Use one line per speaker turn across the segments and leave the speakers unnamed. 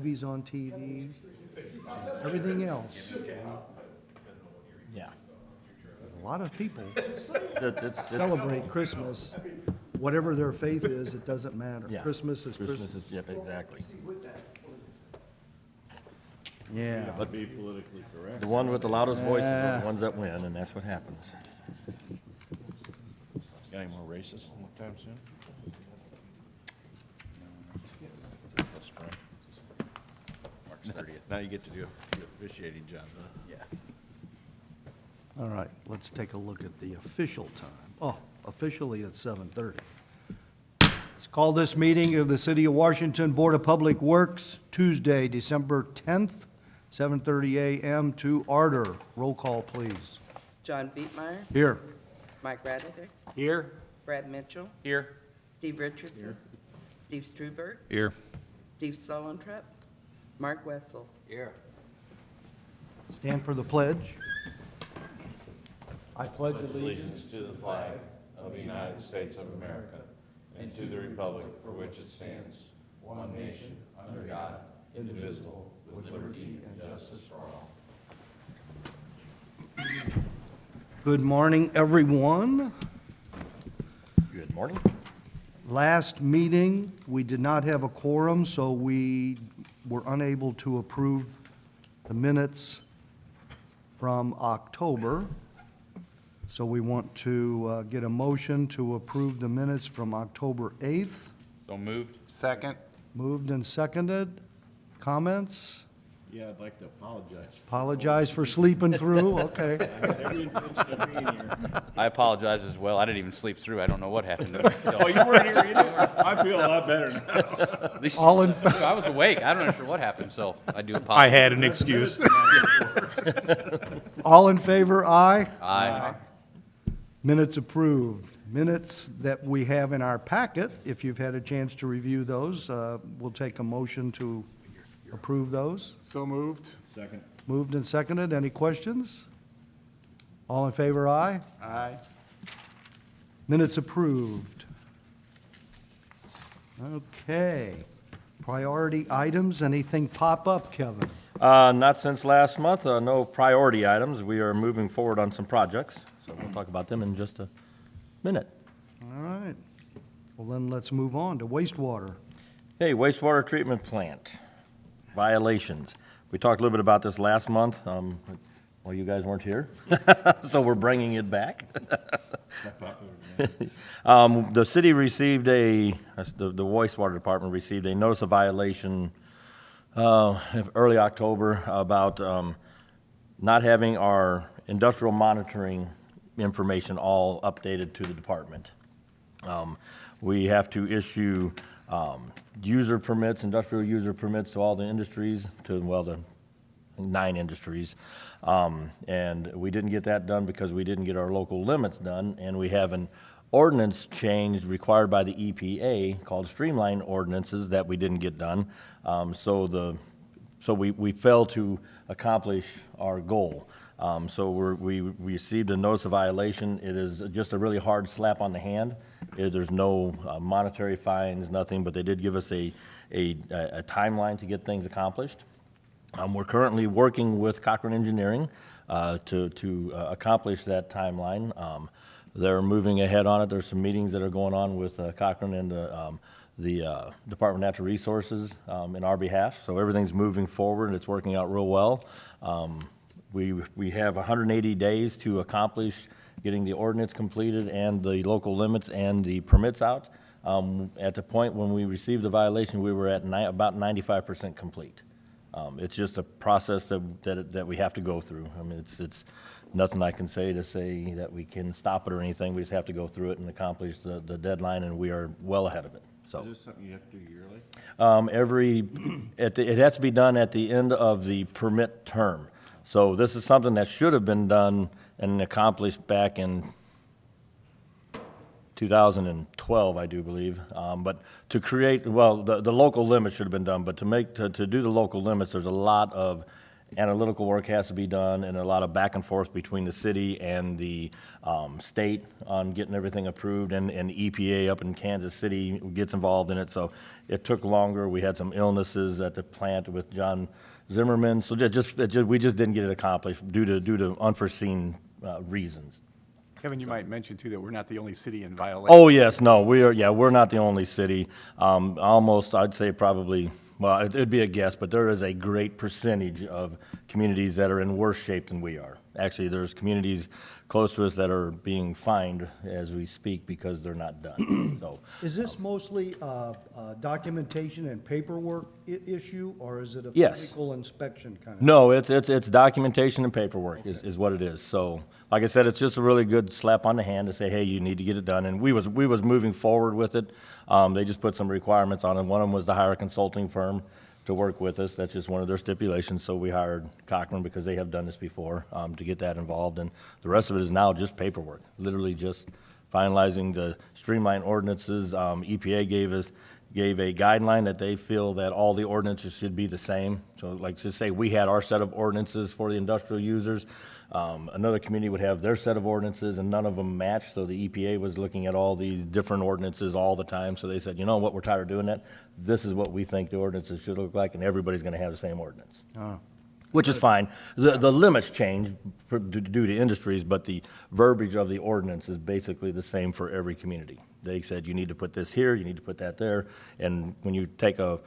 movies on TV, everything else.
Yeah.
A lot of people
It's
celebrate Christmas, whatever their faith is, it doesn't matter.
yeah.
Christmas is
Christmas
Christmas.
is, yep, exactly.
Yeah.
But
Be politically correct.
the one with the loudest voices are the ones that win, and that's what happens.
Got any more races anytime soon? Spring. March 30th. Now you get to do the officiating job, huh?
Yeah.
All right, let's take a look at the official time. Oh, officially it's 7:30. Let's call this meeting of the City of Washington Board of Public Works, Tuesday, December 10th, 7:30 a.m. to order. Roll call, please.
John Beatmeyer,
Here.
Mike Radlinger,
Here.
Brad Mitchell,
Here.
Steve Richardson, Steve Struberg,
Here.
Steve Stolentrep, Mark Wessels.
Stand for the pledge. I pledge allegiance
Allegiance to the flag of the United States of America and to the republic for which it stands, one nation, under God, indivisible, with liberty and justice for all.
Good morning, everyone.
Good morning.
Last meeting, we did not have a quorum, so we were unable to approve the minutes from October. So we want to get a motion to approve the minutes from October 8th.
So moved. Second.
Moved and seconded. Comments?
Yeah, I'd like to apologize.
Apologize for sleeping through, okay.
I had every intention of being here.
I apologize as well. I didn't even sleep through. I don't know what happened to me. So,
Oh, you weren't here either? I feel a lot better now.
at least
All in
I was awake. I don't know sure what happened, so I do
I
apologize.
had an excuse.
All in favor, aye?
Aye.
Minutes approved. Minutes that we have in our packet, if you've had a chance to review those, we'll take a motion to approve those.
So moved. Second.
Moved and seconded. Any questions? All in favor, aye?
Aye.
Minutes approved. Okay. Priority items, anything pop up, Kevin?
Not since last month, no priority items. We are moving forward on some projects, so we'll talk about them in just a minute.
All right. Well, then let's move on to wastewater.
Hey, wastewater treatment plant violations. We talked a little bit about this last month. Well, you guys weren't here, so we're bringing it back. The city received the wastewater department received a notice of violation early October about not having our industrial monitoring information all updated to the department. We have to issue user permits, industrial user permits to all the industries, the 9 industries. And we didn't get that done because we didn't get our local limits done, and we have an ordinance change required by the EPA called streamline ordinances that we didn't get done. So we failed to accomplish our goal. So we received a notice of violation. It is just a really hard slap on the hand. There's no monetary fines, nothing, but they did give us a timeline to get things accomplished. We're currently working with Cochran Engineering to accomplish that timeline. They're moving ahead on it. There's some meetings that are going on with Cochran and the Department of Natural Resources in our behalf. So everything's moving forward, and it's working out real well. We have 180 days to accomplish getting the ordinance completed and the local limits and the permits out. At the point when we received the violation, we were at about 95% complete. It's just a process that we have to go through. I mean, it's nothing I can say that we can stop it or anything. We just have to go through it and accomplish the deadline, and we are well ahead of it. So.
Is this something you have to do yearly?
It has to be done at the end of the permit term. So this is something that should have been done and accomplished back in 2012, I do believe. But to create, well, the local limits should have been done, but to do the local limits, there's a lot of analytical work has to be done, and a lot of back and forth between the city and the state on getting everything approved, and EPA up in Kansas City gets involved in it, so it took longer. We had some illnesses at the plant with John Zimmerman, so we just didn't get it accomplished due to unforeseen reasons.
Kevin, you might mention too that we're not the only city in violation.
Oh, yes, no, we're not the only city. Almost, I'd say probably, well, it'd be a guess, but there is a great percentage of communities that are in worse shape than we are. Actually, there's communities close to us that are being fined as we speak because they're not done, so.
Is this mostly documentation and paperwork issue, or is it a
Yes.
physical inspection kind of?
No, it's documentation and paperwork is what it is. So, like I said, it's just a really good slap on the hand to say, hey, you need to get it done. And we was moving forward with it. They just put some requirements on it. One of them was to hire a consulting firm to work with us. That's just one of their stipulations. So we hired Cochran because they have done this before, to get that involved. And the rest of it is now just paperwork, literally just finalizing the streamlined ordinances. EPA gave a guideline that they feel that all the ordinances should be the same. So like to say we had our set of ordinances for the industrial users. Another community would have their set of ordinances and none of them matched. So the EPA was looking at all these different ordinances all the time. So they said, you know what, we're tired of doing that. This is what we think the ordinances should look like, and everybody's gonna have the same ordinance. Which is fine. The limits change due to industries, but the verbiage of the ordinance is basically the same for every community. They said you need to put this here, you need to put that there, and when you take an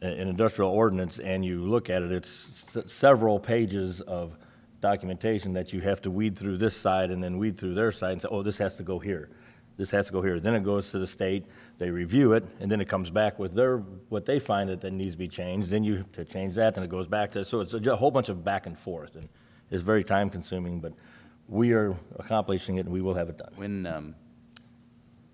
industrial ordinance and you look at it, it's several pages of documentation that you have to weed through this side and then weed through their side and say, oh, this has to go here. This has to go here. Then it goes to the state, they review it, and then it comes back with what they find that needs to be changed. Then you have to change that, then it goes back to, so it's a whole bunch of back and forth, and it's very time consuming, but we are accomplishing it and we will have it done.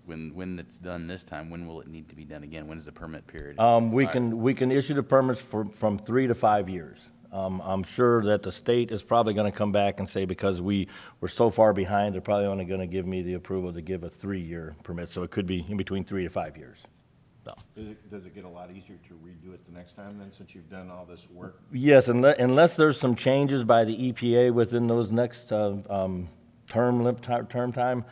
When it's done this time, when will it need to be done again? When's the permit period?
We can issue the permits from 3 to 5 years. I'm sure that the state is probably gonna come back and say, because we're so far behind, they're probably only gonna give me the approval to give a 3-year permit, so it could be in between 3 to 5 years. So,
Does it get a lot easier to redo it the next time then, since you've done all this work?
yes, unless there's some changes by the EPA within those next, term time,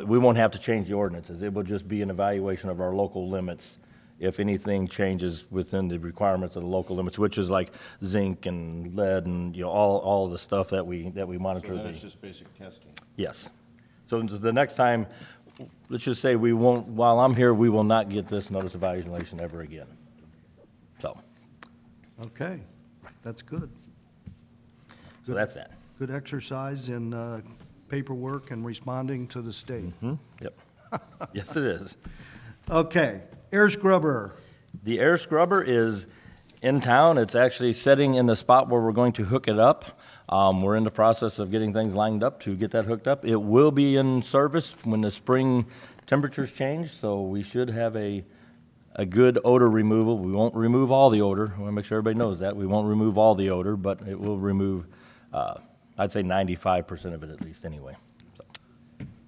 we won't have to change the ordinances. It will just be an evaluation of our local limits if anything changes within the requirements of the local limits, which is like zinc and lead and, all of the stuff that we monitor.
So then it's just basic testing.
Yes. So the next time, let's just say we won't, while I'm here, we will not get this notice of violation ever again. So
Okay, that's good.
that's that.
Good exercise in paperwork and responding to the state.
Yep. Yes, it is.
Okay, air scrubber.
The air scrubber is in town. It's actually sitting in the spot where we're going to hook it up. We're in the process of getting things lined up to get that hooked up. It will be in service when the spring temperatures change, so we should have a good odor removal. We won't remove all the odor. I want to make sure everybody knows that. We won't remove all the odor, but it will remove, I'd say 95% of it at least anyway. So,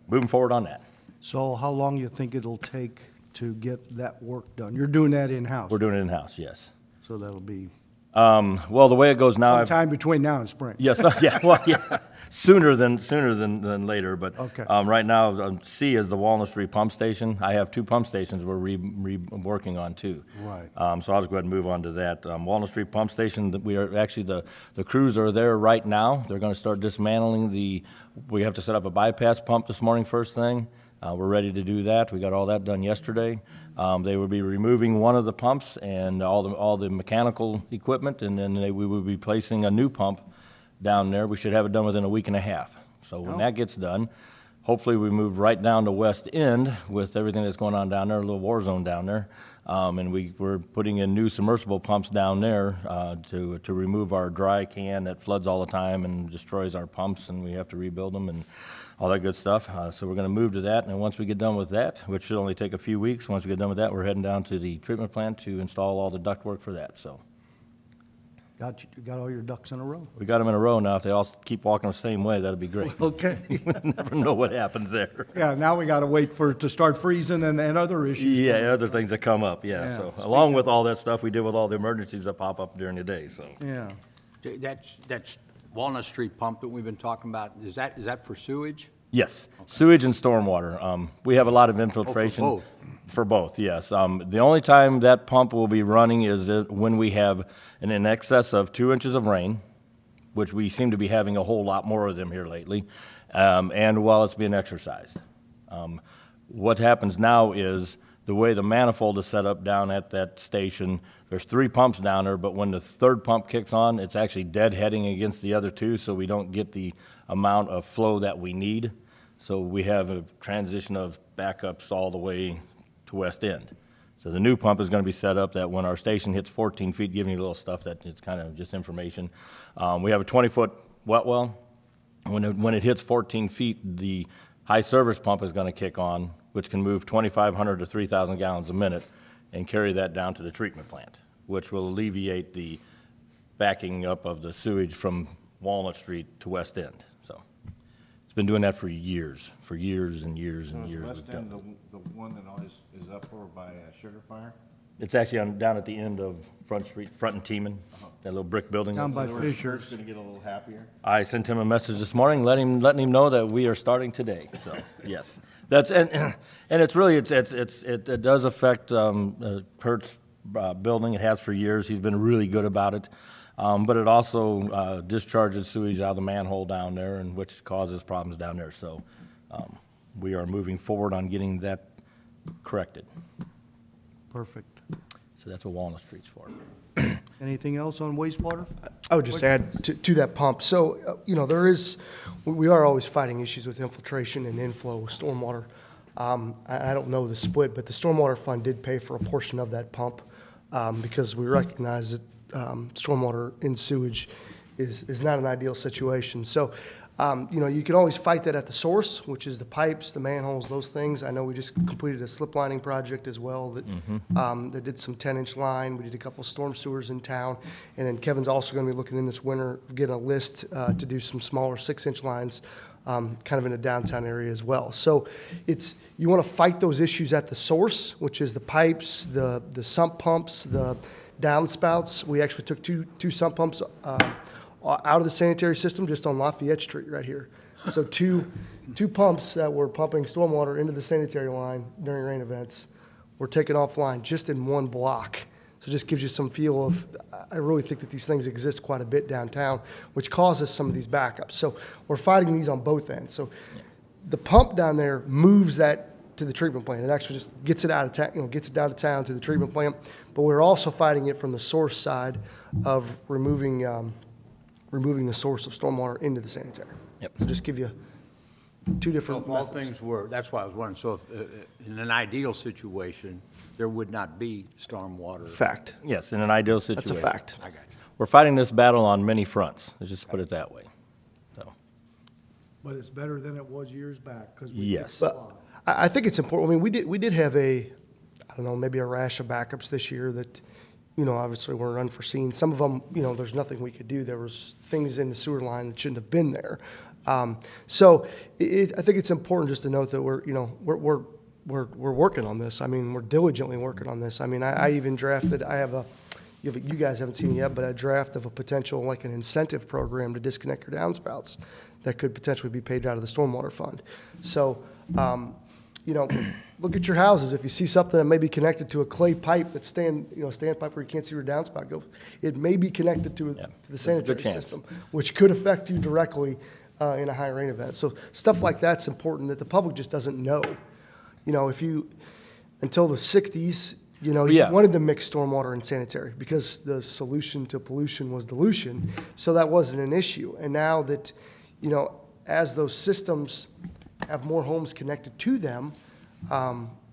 moving forward on that.
So how long you think it'll take to get that work done? You're doing that in-house?
We're doing it in-house, yes.
So that'll be
Well, the way it goes now,
sometime between now and spring?
yes, yeah, well, yeah, sooner than later, but
Okay.
right now, C is the Walnut Street Pump Station. I have 2 pump stations we're working on too.
Right.
So I'll just go ahead and move on to that. Walnut Street Pump Station, we are, actually, the crews are there right now. They're gonna start dismantling we have to set up a bypass pump this morning first thing. We're ready to do that. We got all that done yesterday. They will be removing one of the pumps and all the mechanical equipment, and then we will be placing a new pump down there. We should have it done within a week and a half. So when that gets done, hopefully we move right down to West End with everything that's going on down there, a little war zone down there. And we're putting in new submersible pumps down there to remove our dry can that floods all the time and destroys our pumps, and we have to rebuild them and all that good stuff. So we're going to move to that, and once we get done with that, which should only take a few weeks, once we get done with that, we're heading down to the treatment plant to install all the ductwork for that. So
Got all your ducks in a row?
we got them in a row now. If they all keep walking the same way, that'd be great.
Okay.
Never know what happens there.
Yeah, now we got to wait for it to start freezing and other issues.
Yeah, other things that come up, yeah.
Yeah.
So along with all that stuff we deal with all the emergencies that pop up during the day, so.
Yeah.
That's Walnut Street pump that we've been talking about, is that for sewage?
Yes, sewage and stormwater. We have a lot of infiltration.
both?
For both, yes. The only time that pump will be running is when we have in excess of 2 inches of rain, which we seem to be having a whole lot more of them here lately, and while it's being exercised. What happens now is the way the manifold is set up down at that station, there's 3 pumps down there, but when the third pump kicks on, it's actually deadheading against the other 2, so we don't get the amount of flow that we need. So we have a transition of backups all the way to West End. So the new pump is going to be set up that when our station hits 14 feet, giving you a little stuff that it's kind of just information. We have a 20-foot wet well. When it hits 14 feet, the high service pump is going to kick on, which can move 2,500 to 3,000 gallons a minute and carry that down to the treatment plant, which will alleviate the backing up of the sewage from Walnut Street to West End. So it's been doing that for years and years
So
and
is
years.
West
we've
End
done
the one that always is up over by Sugar Fire?
it. It's actually down at the end of Front Street, Front and Tiemann, that little brick building.
Down by
So
Fisher's.
We're gonna get a little happier?
I sent him a message this morning, letting him know that we are starting today. So yes, that's and it's really it does affect Kurt's building. It has for years. He's been really good about it, but it also discharges sewage out of the manhole down there, and which causes problems down there. So we are moving forward on getting that corrected.
Perfect.
So that's what Walnut Street's for.
Anything else on wastewater?
I would just add to that pump. So, we are always fighting issues with infiltration and inflow with stormwater. I don't know the split, but the stormwater fund did pay for a portion of that pump because we recognize that stormwater in sewage is not an ideal situation. So, you can always fight that at the source, which is the pipes, the manholes, those things. I know we just completed a slip lining project as well that did some 10-inch line. We did a couple storm sewers in town. And then Kevin's also going to be looking in this winter, getting a list to do some smaller 6-inch lines kind of in a downtown area as well. So you want to fight those issues at the source, which is the pipes, the sump pumps, the downspouts. We actually took two sump pumps out of the sanitary system just on Lafayette Street right here. So two pumps that were pumping stormwater into the sanitary line during rain events were taken offline just in one block. So it just gives you some feel of, I really think that these things exist quite a bit downtown, which causes some of these backups. So we're fighting these on both ends. So the pump down there moves that to the treatment plant. It actually just gets it out of town, gets it down to town to the treatment plant. But we're also fighting it from the source side of removing the source of stormwater into the sanitary.
Yep.
So just give you two
So
different
if all
methods.
things were, that's why I was wondering, so if, in an ideal situation, there would not be stormwater?
Fact.
Yes, in an ideal
That's
situation.
a fact.
I got you.
We're fighting this battle on many fronts. Let's just put it that way. So,
But it's better than it was years back, because we.
yes.
But I think it's important. I mean, we did have I don't know, maybe a rash of backups this year that, obviously were unforeseen. Some of them, there's nothing we could do. There was things in the sewer line that shouldn't have been there. So I think it's important just to note that we're working on this. I mean, we're diligently working on this. I mean, I even drafted, you guys haven't seen it yet, but a draft of a potential, like an incentive program to disconnect your downspouts that could potentially be paid out of the stormwater fund. So, look at your houses. If you see something that may be connected to a clay pipe that's stand pipe where you can't see your downspout go, it may be connected to
Yeah,
the
there's a
sanitary
good chance.
system, which could affect you directly in a high rain event. So stuff like that's important that the public just doesn't know. Until the 60s, you
Yeah.
wanted to mix stormwater and sanitary because the solution to pollution was dilution, so that wasn't an issue. And now that, as those systems have more homes connected to them,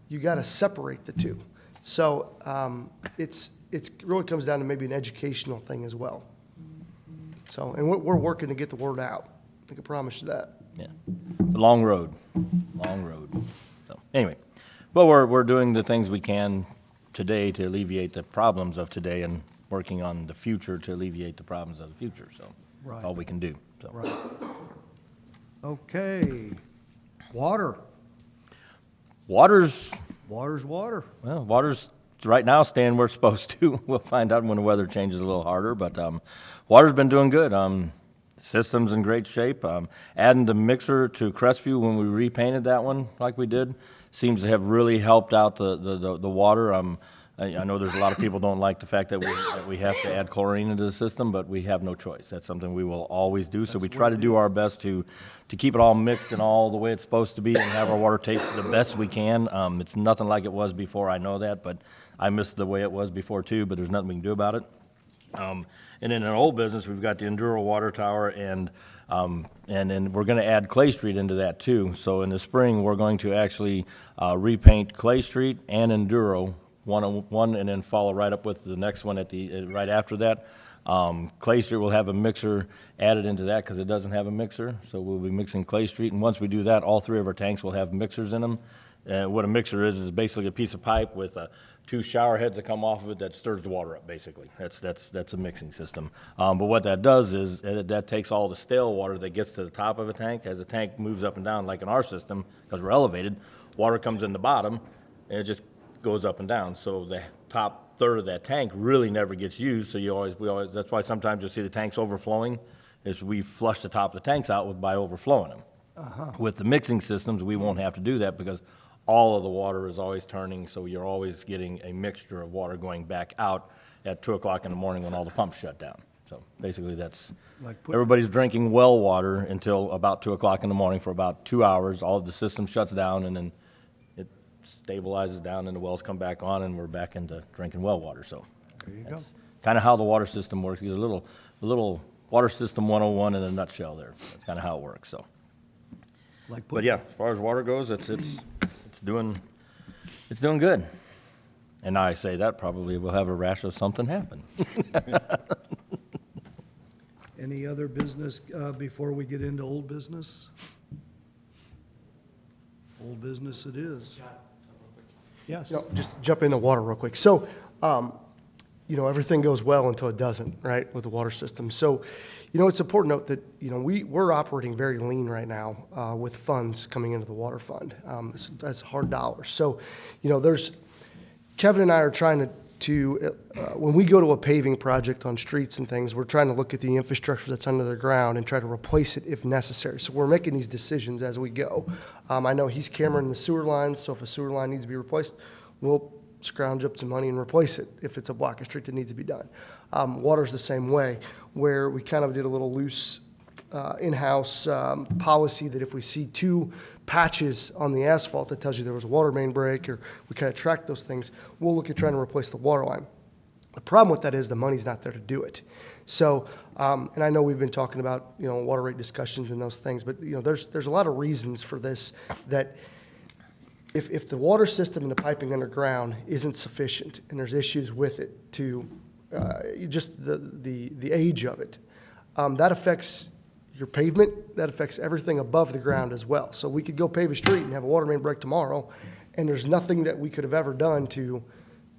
you got to separate the two. So it really comes down to maybe an educational thing as well. So, and we're working to get the word out. I can promise you that.
Yeah, it's a long road. So anyway, but we're doing the things we can today to alleviate the problems of today and working on the future to alleviate the problems of the future. So
Right.
that's all we can do. So
Right. Okay. Water.
water's
Water's water.
Well, water's right now staying where it's supposed to. We'll find out when the weather changes a little harder, but water's been doing good. System's in great shape. Adding the mixer to Crestview when we repainted that one like we did seems to have really helped out the water. I know there's a lot of people don't like the fact that we have to add chlorine into the system, but we have no choice. That's something we will always do. So we try to do our best to keep it all mixed and all the way it's supposed to be and have our water taste the best we can. It's nothing like it was before, I know that, but I miss the way it was before too, but there's nothing we can do about it. And in our old business, we've got the Enduro Water Tower, and then we're gonna add Clay Street into that too. So in the spring, we're going to actually repaint Clay Street and Enduro, one, and then follow right up with the next one right after that. Clay Street will have a mixer added into that because it doesn't have a mixer, so we'll be mixing Clay Street, and once we do that, all three of our tanks will have mixers in them. What a mixer is basically a piece of pipe with two shower heads that come off of it that stirs the water up, basically. That's a mixing system. But what that does is that takes all the stale water that gets to the top of a tank. As the tank moves up and down, like in our system, because we're elevated, water comes in the bottom, and it just goes up and down. So the top third of that tank really never gets used. So we always, that's why sometimes you'll see the tanks overflowing, is we flush the top of the tanks out by overflowing them. With the mixing systems, we won't have to do that because all of the water is always turning, so you're always getting a mixture of water going back out at 2 o'clock in the morning when all the pumps shut down. So basically that's, everybody's drinking well water until about 2 o'clock in the morning for about 2 hours. All of the system shuts down, and then it stabilizes down and the wells come back on and we're back into drinking well water. So
There you go.
kind of how the water system works. There's a little water system 101 in a nutshell there. That's kind of how it works, so.
Like
But yeah, as far as water goes, it's doing good. And now I say that, probably we'll have a rash of something happen.
Any other business before we get into old business? Old business it is. Yes.
You know, just jump into water real quick. So, everything goes well until it doesn't, right, with the water system. So, it's important to note that, we're operating very lean right now with funds coming into the water fund. That's hard dollars. So, Kevin and I are trying to when we go to a paving project on streets and things, we're trying to look at the infrastructure that's under the ground and try to replace it if necessary. So we're making these decisions as we go. I know he's cammering the sewer lines, so if a sewer line needs to be replaced, we'll scrounge up some money and replace it if it's a block of street that needs to be done. Water's the same way, where we kind of did a little loose in-house policy that if we see two patches on the asphalt that tells you there was a water main break, or we kind of track those things, we'll look at trying to replace the water line. The problem with that is the money's not there to do it. So, and I know we've been talking about, water rate discussions and those things, but, there's a lot of reasons for this, that if the water system and the piping underground isn't sufficient and there's issues with it to just the age of it, that affects your pavement, that affects everything above the ground as well. So we could go pave a street and have a water main break tomorrow, and there's nothing that we could have ever done to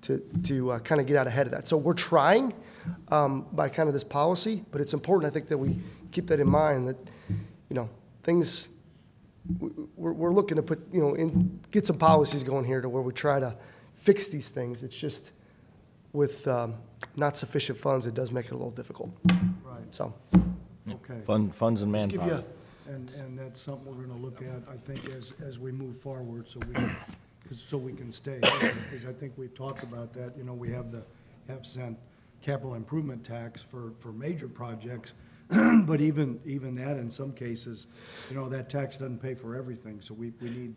kind of get out ahead of that. So we're trying by kind of this policy, but it's important, I think, that we keep that in mind, that, things, we're looking to put, get some policies going here to where we try to fix these things. It's just with not sufficient funds, it does make it a little difficult.
Right,
So,
okay.
Funds and
Just give
manpower.
you, and that's something we're gonna look at, I think, as we move forward, so we can stay. Because I think we've talked about that, we have the half-cent capital improvement tax for major projects, but even that, in some cases, that tax doesn't pay for everything, so we need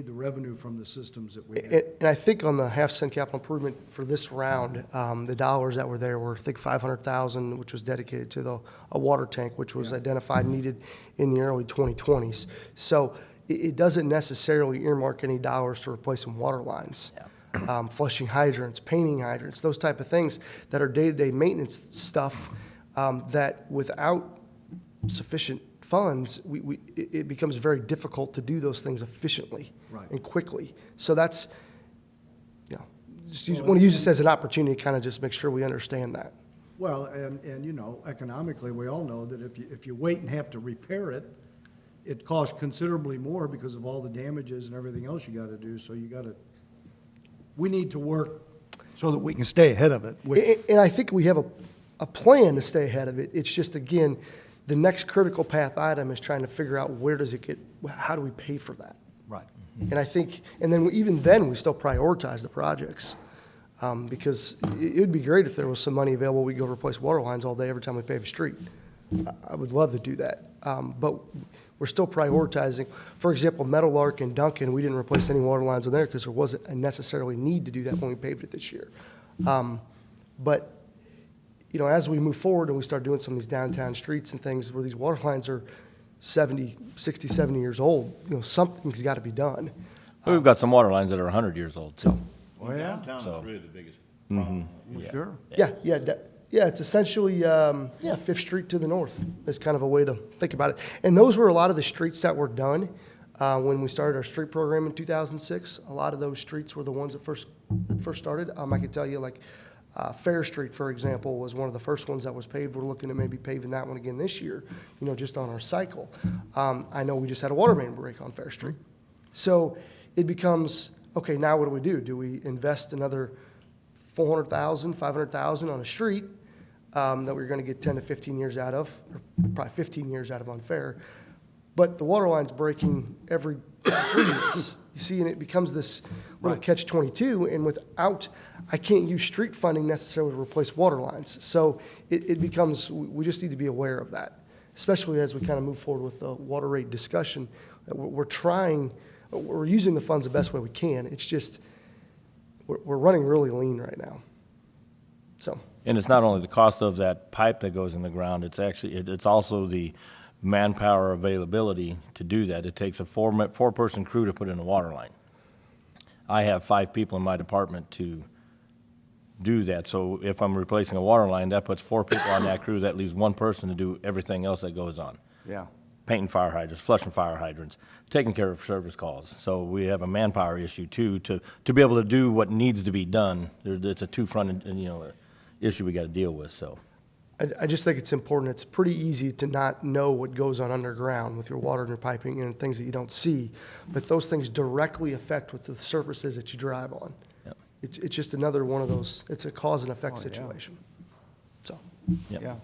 the revenue from the systems that we have.
and I think on the half-cent capital improvement for this round, the dollars that were there were, I think, $500,000, which was dedicated to a water tank, which was identified needed in the early 2020s. So it doesn't necessarily earmark any dollars to replace some water lines. Flushing hydrants, painting hydrants, those type of things that are day-to-day maintenance stuff that without sufficient funds, it becomes very difficult to do those things efficiently
Right.
and quickly. So that's, just want to use this as an opportunity to kind of just make sure we understand that.
Well, and economically, we all know that if you wait and have to repair it, it costs considerably more because of all the damages and everything else you gotta do, so you gotta
we need to work so that we can stay ahead of it.
And I think we have a plan to stay ahead of it. It's just, again, the next critical path item is trying to figure out where does it get, how do we pay for that?
Right.
And I think, and then even then, we still prioritize the projects. Because it would be great if there was some money available, we go replace water lines all day every time we pave a street. I would love to do that. But we're still prioritizing. For example, Meadowlark and Duncan, we didn't replace any water lines on there because there wasn't a necessarily need to do that when we paved it this year. But, you know, as we move forward and we start doing some of these downtown streets and things where these water lines are 60, 70 years old, you know, something's got to be done.
We've got some water lines that are 100 years old, so.
Oh, yeah?
Downtown
So-
is really the biggest problem.
Sure.
Yeah, it's essentially, Fifth Street to the north is kind of a way to think about it. And those were a lot of the streets that were done when we started our street program in 2006. A lot of those streets were the ones that first started. I could tell you, like, Fair Street, for example, was one of the first ones that was paved. We're looking at maybe paving that one again this year, you know, just on our cycle. I know we just had a water main break on Fair Street. So it becomes, okay, now what do? Do we invest another $400,000, $500,000 on a street that we're going to get 10 to 15 years out of, or probably 15 years out of on Fair, but the water line's breaking every 3 years. You see, and it becomes this little catch-22, and without, I can't use street funding necessarily to replace water lines. So it becomes, we just need to be aware of that, especially as we kind of move forward with the water rate discussion. We're using the funds the best way we can. It's just, we're running really lean right now. So,
And it's not only the cost of that pipe that goes in the ground, it's actually, it's also the manpower availability to do that. It takes a four-person crew to put in a water line. I have 5 people in my department to do that, so if I'm replacing a water line, that puts 4 people on that crew, that leaves 1 person to do everything else that goes on.
Yeah.
Painting fire hydrants, flushing fire hydrants, taking care of service calls. So we have a manpower issue too, to be able to do what needs to be done. It's a two-fronted, you know, issue we got to deal with, so.
I just think it's important. It's pretty easy to not know what goes on underground with your water and your piping and things that you don't see, but those things directly affect what the surfaces that you drive on.
Yep.
It's just another one of those, it's a cause and effect situation. So,
Yep.
Yeah.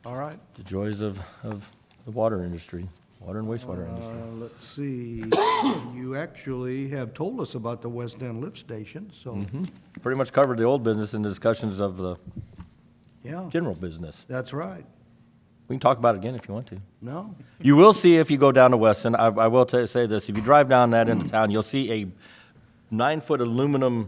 All right.
The joys of the water industry, water and wastewater industry.
Let's see, you actually have told us about the West End Lift Station, so,
Pretty much covered the old business in the discussions of the
yeah,
general business.
that's right.
We can talk about it again if you want to.
No?
You will see if you go down to Weston, I will say this, if you drive down that into town, you'll see a 9-foot aluminum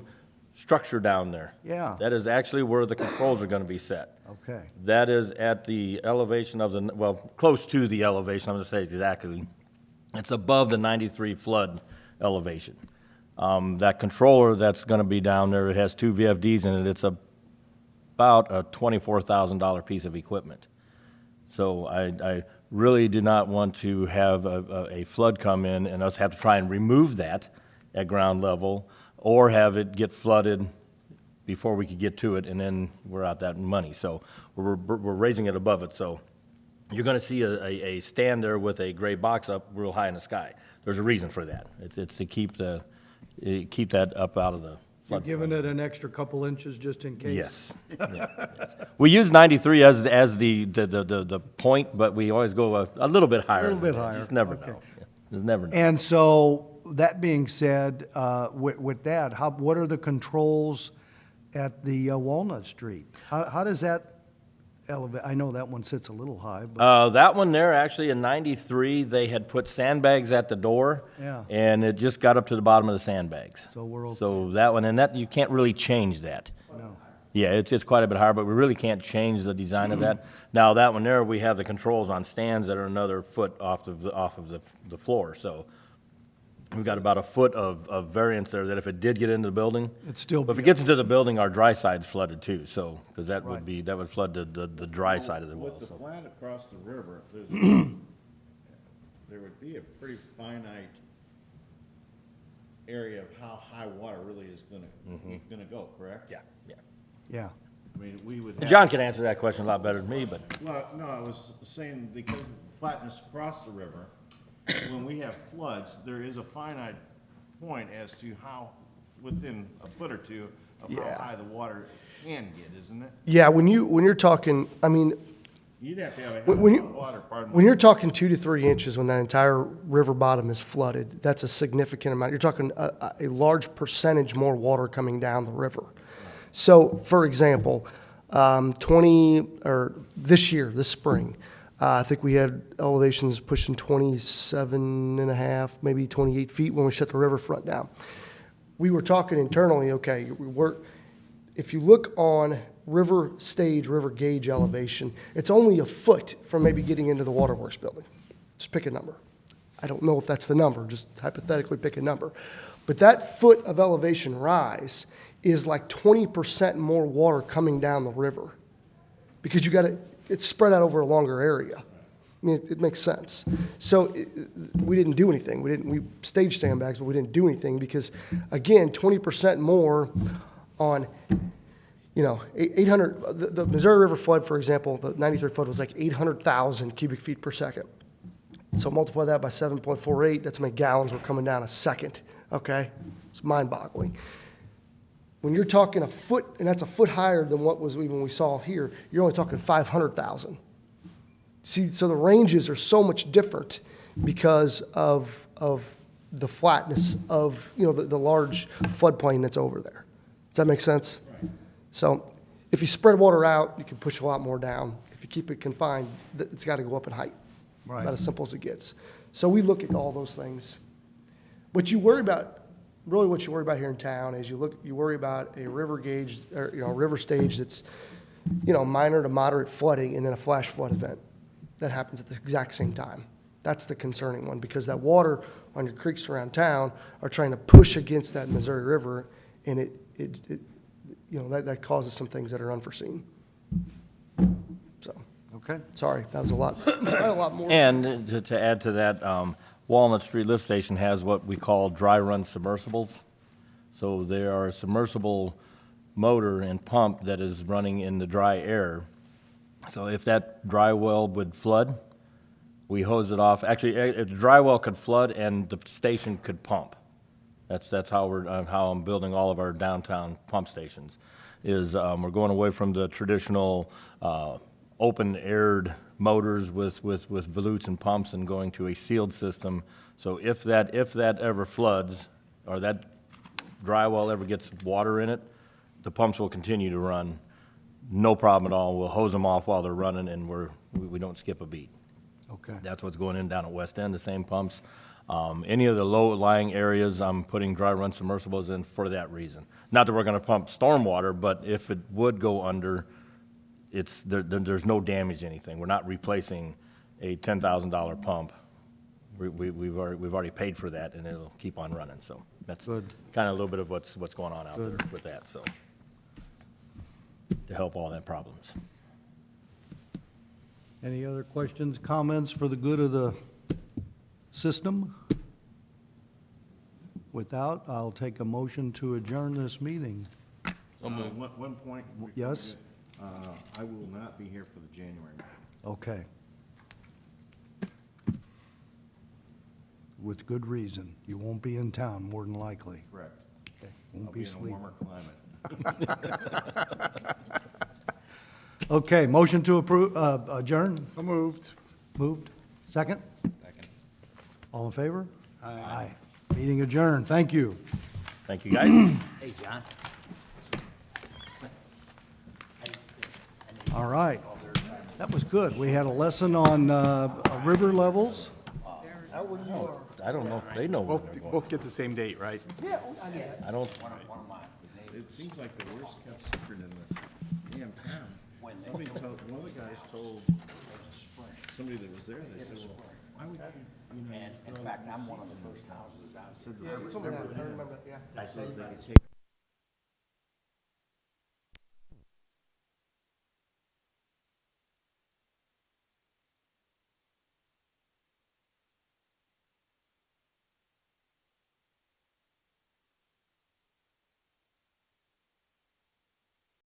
structure down there.
Yeah.
That is actually where the controls are gonna be set.
Okay.
That is at the elevation of the, well, close to the elevation, I'm gonna say exactly. It's above the 93 flood elevation. That controller that's gonna be down there, it has 2 VFDs in it, it's about a $24,000 piece of equipment. So I really do not want to have a flood come in and us have to try and remove that at ground level, or have it get flooded before we could get to it, and then we're out that money. So we're raising it above it, so you're gonna see a stand there with a gray box up real high in the sky. There's a reason for that. It's to keep that up out of the
You're
flood.
giving it an extra couple inches just in case?
Yes. Yeah, yes. We use 93 as the point, but we always go a little bit higher.
little bit
than that.
higher,
Just never
okay.
know. Yeah, Just never know.
And so, that being said, with that, what are the controls at the Walnut Street? How does that elevate? I know that one sits a little high, but,
That one there, actually in 93, they had put sandbags at the door.
Yeah.
And it just got up to the bottom of the sandbags.
So we're okay.
So that one, and that, you can't really change that.
no.
Yeah, it's quite a bit higher, but we really can't change the design of that. Now, that one there, we have the controls on stands that are another foot off of the floor, so we've got about a foot of variance there, that if it did get into the building.
It'd still
But if
be
it gets into the building, our dry side's flooded too, so, because that
Right.
would flood the dry side of the well,
With the
so.
plant across the river, there would be a pretty finite area of how high water really is gonna go, correct?
Yeah, yeah.
Yeah.
I mean, we would have.
John can answer that question a lot better than me, but.
Well, no, I was saying because of flatness across the river, when we have floods, there is a finite point as to how within a foot or two of
Yeah.
how high the water can get, isn't it?
Yeah, when you're talking, I mean,
You'd have to have a hell
When
of
you-
a water, pardon
when
me.
you're talking 2 to 3 inches, when that entire river bottom is flooded, that's a significant amount. You're talking a large percentage more water coming down the river. So, for example, this year, this spring, I think we had elevations pushing 27 and a half, maybe 28 feet when we shut the riverfront down. We were talking internally, okay, if you look on river stage, river gauge elevation, it's only a foot from maybe getting into the waterworks building. Just pick a number. I don't know if that's the number, just hypothetically pick a number. But that foot of elevation rise is like 20% more water coming down the river. Because it's spread out over a longer area. I mean, it makes sense. So we didn't do anything. We staged sandbags, but we didn't do anything because, again, 20% more on, 800, the Missouri River flood, for example, the 93rd flood was like 800,000 cubic feet per second. So multiply that by 7.48, that's how many gallons were coming down a second, okay? It's mind-boggling. When you're talking a foot, and that's a foot higher than what was even we saw here, you're only talking 500,000. See, so the ranges are so much different because of the flatness of, the large floodplain that's over there. Does that make sense? So if you spread water out, you can push a lot more down. If you keep it confined, it's got to go up in height.
Right.
About as simple as it gets. So we look at all those things. What you worry about here in town is you worry about a river gauge, or, a river stage that's, minor to moderate flooding and then a flash flood event that happens at the exact same time. That's the concerning one because that water on your creeks around town are trying to push against that Missouri River and that causes some things that are unforeseen. So,
Okay.
sorry, that was a lot, a lot more.
And to add to that, Walnut Street Lift Station has what we call dry run submersibles. So there are a submersible motor and pump that is running in the dry air. So if that dry well would flood, we hose it off. Actually, the dry well could flood and the station could pump. That's how I'm building all of our downtown pump stations. We're going away from the traditional open-aired motors with volutes and pumps and going to a sealed system. So if that ever floods or that dry well ever gets water in it, the pumps will continue to run, no problem at all. We'll hose them off while they're running, and we don't skip a beat.
Okay.
That's what's going in down at West End, the same pumps. Any of the low-lying areas, I'm putting dry run submersibles in for that reason. Not that we're going to pump stormwater, but if it would go under, there's no damage to anything. We're not replacing a $10,000 pump. We've already paid for that, and it'll keep on running. So that's
Good.
kind of a little bit of what's going on out there with that. So to help all that problems.
Any other questions, comments for the good of the system? Without, I'll take a motion to adjourn this meeting.
One point. before we
Yes?
get, I will not be here for the January meeting.
Okay. With good reason. You won't be in town, more than likely.
Correct.
Won't
I'll
be
be in a
sleeping.
warmer climate.
Okay, motion to approve, adjourn?
So moved.
Moved? Second?
Second.
All in favor? Aye. Meeting adjourned. Thank you.
Thank you, guys.
Hey, John.
All right. That was good. We had a lesson on river levels.
I don't know if they know where they're going.
Both get the same date, right?
I don't.
It seems like the worst kept secret in the damn town. One of the guys told somebody that was there, they said, well, why would you,
In fact, I'm one of the first houses down.
said
Yeah, you told me that. I remember that, yeah.
they could take